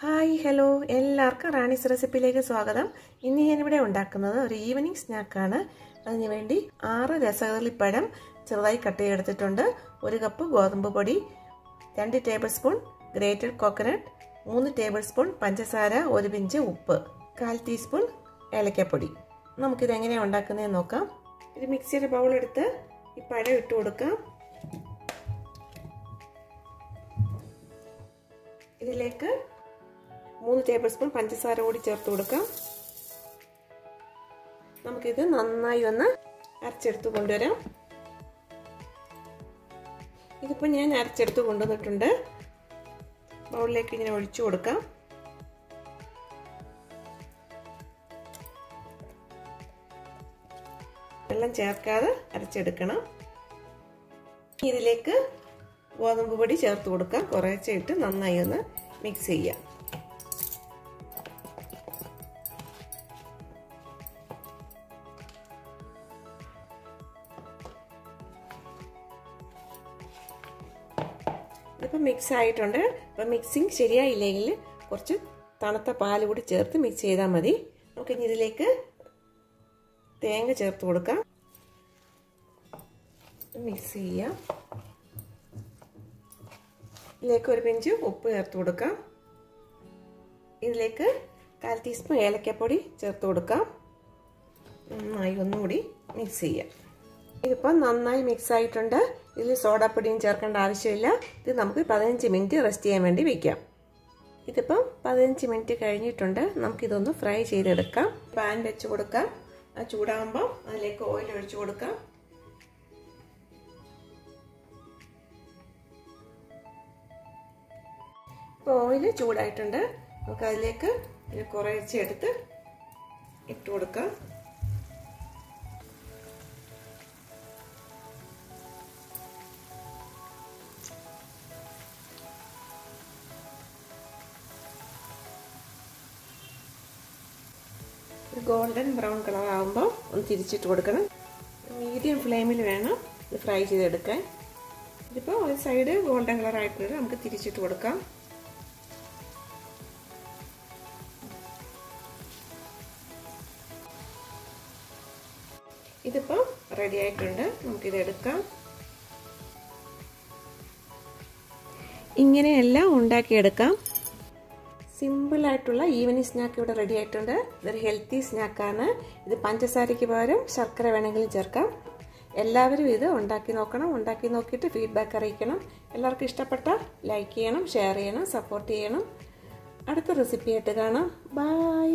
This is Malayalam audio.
ഹായ് ഹലോ എല്ലാവർക്കും റാണീസ് റെസിപ്പിയിലേക്ക് സ്വാഗതം. ഇന്ന് ഞാനിവിടെ ഉണ്ടാക്കുന്നത് ഒരു ഈവനിങ് സ്നാക്കാണ്. അതിന് വേണ്ടി 6 രസകദളിപ്പഴം ചെറുതായി കട്ട് ചെയ്തെടുത്തിട്ടുണ്ട്, 1 കപ്പ് ഗോതമ്പ് പൊടി, 2 table spoon grated coconut, 3 table spoon പഞ്ചസാര, 1 പിഞ്ച് ഉപ്പ്, 1/4 ടീസ്പൂൺ ഏലക്കപ്പൊടി. നമുക്കിത് എങ്ങനെയാണ് ഉണ്ടാക്കുന്നതെന്ന് നോക്കാം. ഒരു മിക്സിയുടെ ബൗൾ എടുത്ത് ഈ പഴം ഇട്ട് കൊടുക്കാം. ഇതിലേക്ക് 3 ടേബിൾ സ്പൂൺ പഞ്ചസാര കൂടി ചേർത്ത് കൊടുക്കാം. നമുക്കിത് നന്നായി ഒന്ന് അരച്ചെടുത്ത് കൊണ്ടുവരാം. ഇതിപ്പോൾ ഞാൻ അരച്ചെടുത്ത് കൊണ്ടുവന്നിട്ടുണ്ട്. ബൗളിലേക്ക് ഇങ്ങനെ ഒഴിച്ചു കൊടുക്കാം. വെള്ളം ചേർക്കാതെ അരച്ചെടുക്കണം. ഇതിലേക്ക് ഗോതമ്പ് പൊടി ചേർത്ത് കൊടുക്കാം. കുറേശ്ശെ ഇട്ട് നന്നായി ഒന്ന് മിക്സ് ചെയ്യാം. ഇതിപ്പോൾ മിക്സ് ആയിട്ടുണ്ട്. അപ്പോൾ മിക്സിങ് ശരിയായില്ലെങ്കിൽ കുറച്ച് തണുത്ത പാൽ കൂടി ചേർത്ത് മിക്സ് ചെയ്താൽ മതി. നമുക്കിനി ഇതിലേക്ക് തേങ്ങ ചേർത്ത് കൊടുക്കാം. മിക്സ് ചെയ്യാം. ഇതിലേക്ക് 1 പിഞ്ച് ഉപ്പ് ചേർത്ത് കൊടുക്കാം. ഇതിലേക്ക് 1/4 ടീസ്പൂൺ ഏലക്കപ്പൊടി ചേർത്ത് കൊടുക്കാം. നന്നായി ഒന്നുകൂടി മിക്സ് ചെയ്യാം. ഇതിപ്പോൾ നന്നായി മിക്സ് ആയിട്ടുണ്ട്. ഇതിൽ സോഡാപ്പൊടിയും ചേർക്കേണ്ട ആവശ്യമില്ല. ഇത് നമുക്ക് 15 മിനിറ്റ് റെസ്റ്റ് ചെയ്യാൻ വേണ്ടി വയ്ക്കാം. ഇതിപ്പം 15 മിനിറ്റ് കഴിഞ്ഞിട്ടുണ്ട്. നമുക്കിതൊന്ന് ഫ്രൈ ചെയ്തെടുക്കാം. പാൻ വെച്ച് കൊടുക്കാം. അത് ചൂടാകുമ്പോൾ അതിലേക്ക് ഓയിൽ ഒഴിച്ചു കൊടുക്കാം. ഇപ്പോൾ ഓയിൽ ചൂടായിട്ടുണ്ട്. നമുക്ക് അതിലേക്ക് കുറേശ്ശെ എടുത്ത് ഇട്ട് കൊടുക്കാം. ഗോൾഡൻ ബ്രൗൺ കളർ ആകുമ്പോൾ ഒന്ന് തിരിച്ചിട്ട് കൊടുക്കണം. മീഡിയം ഫ്ലെയിമിൽ വേണം ഇത് ഫ്രൈ ചെയ്തെടുക്കാൻ. ഇതിപ്പോൾ ഒരു സൈഡ് ഗോൾഡൻ കളർ ആയിട്ടുണ്ട്. നമുക്ക് തിരിച്ചിട്ട് കൊടുക്കാം. ഇതിപ്പോൾ റെഡി ആയിട്ടുണ്ട്. നമുക്കിത് എടുക്കാം. ഇങ്ങനെയെല്ലാം ഉണ്ടാക്കിയെടുക്കാം. സിമ്പിളായിട്ടുള്ള ഈവനിങ് സ്നാക്ക് ഇവിടെ റെഡി ആയിട്ടുണ്ട്. ഇതൊരു ഹെൽത്തി സ്നാക്കാണ്. ഇത് പഞ്ചസാരയ്ക്ക് പകരം ശർക്കര വേണമെങ്കിലും ചേർക്കാം. എല്ലാവരും ഇത് ഉണ്ടാക്കി നോക്കണം. ഉണ്ടാക്കി നോക്കിയിട്ട് ഫീഡ്ബാക്ക് അറിയിക്കണം. എല്ലാവർക്കും ഇഷ്ടപ്പെട്ടാൽ ലൈക്ക് ചെയ്യണം, ഷെയർ ചെയ്യണം, സപ്പോർട്ട് ചെയ്യണം. അടുത്ത റെസിപ്പിയായിട്ട് കാണാം. ബൈ.